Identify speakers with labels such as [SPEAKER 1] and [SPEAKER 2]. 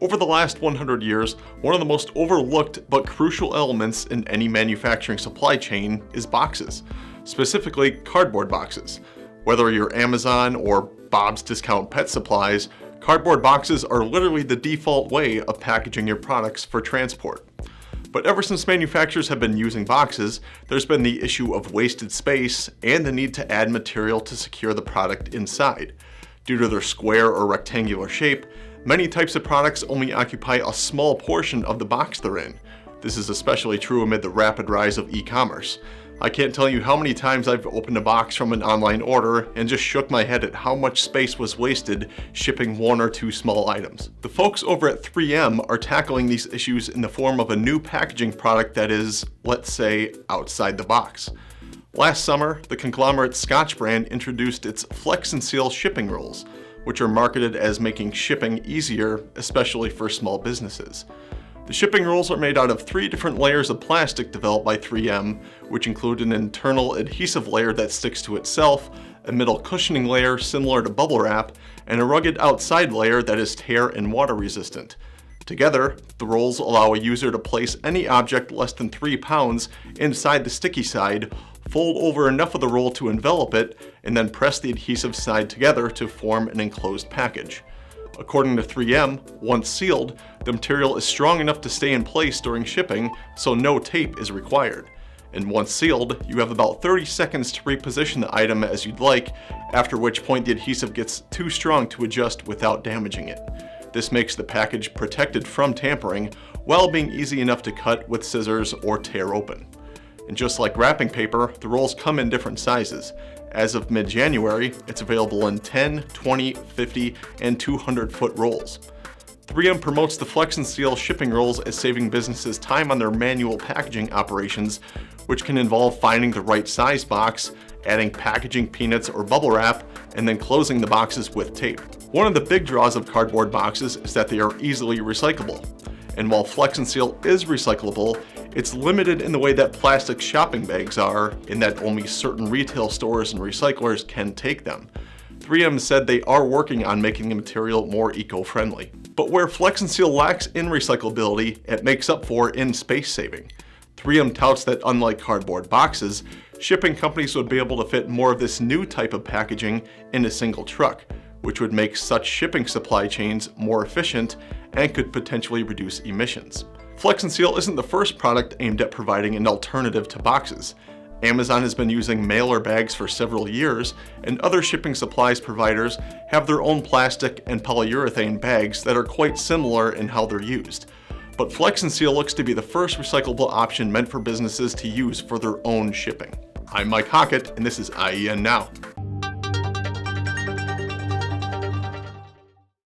[SPEAKER 1] Over the last 100 years, one of the most overlooked but crucial elements in any manufacturing supply chain is boxes, specifically cardboard boxes. Whether you're Amazon or Bob's Discount Pet Supplies, cardboard boxes are literally the default way of packaging your products for transport. But ever since manufacturers have been using boxes, there's been the issue of wasted space and the need to add material to secure the product inside. Due to their square or rectangular shape, many types of products only occupy a small portion of the box they're in. This is especially true amid the rapid rise of e-commerce. I can't tell you how many times I've opened a box from an online order and just shook my head at how much space was wasted shipping one or two small items. The folks over at 3M are tackling these issues in the form of a new packaging product that is, let's say, outside the box. Last summer, the conglomerate Scotch Brand introduced its Flex and Seal shipping rules, which are marketed as making shipping easier, especially for small businesses. The shipping rules are made out of 3 different layers of plastic developed by 3M, which include an internal adhesive layer that sticks to itself, a middle cushioning layer similar to bubble wrap, and a rugged outside layer that is tear and water resistant. Together, the rolls allow a user to place any object less than 3 pounds inside the sticky side, fold over enough of the roll to envelop it, and then press the adhesive side together to form an enclosed package. According to 3M, once sealed, the material is strong enough to stay in place during shipping, so no tape is required. And once sealed, you have about 30 seconds to reposition the item as you'd like, after which point the adhesive gets too strong to adjust without damaging it. This makes the package protected from tampering, while being easy enough to cut with scissors or tear open. And just like wrapping paper, the rolls come in different sizes. As of mid-January, it's available in 10, 20, 50, and 200-foot rolls. 3M promotes the Flex and Seal shipping rolls as saving businesses time on their manual packaging operations, which can involve finding the right size box, adding packaging peanuts or bubble wrap, and then closing the boxes with tape. One of the big draws of cardboard boxes is that they are easily recyclable. And while Flex and Seal is recyclable, it's limited in the way that plastic shopping bags are, in that only certain retail stores and recyclers can take them. 3M said they are working on making the material more eco-friendly. But where Flex and Seal lacks in recyclability, it makes up for in space saving. 3M touts that unlike cardboard boxes, shipping companies would be able to fit more of this new type of packaging in a single truck, which would make such shipping supply chains more efficient and could potentially reduce emissions. Flex and Seal isn't the first product aimed at providing an alternative to boxes. Amazon has been using mailer bags for several years, and other shipping supplies providers have their own plastic and polyurethane bags that are quite similar in how they're used. But Flex and Seal looks to be the first recyclable option meant for businesses to use for their own shipping. I'm Mike Hockett, and this is IEN Now.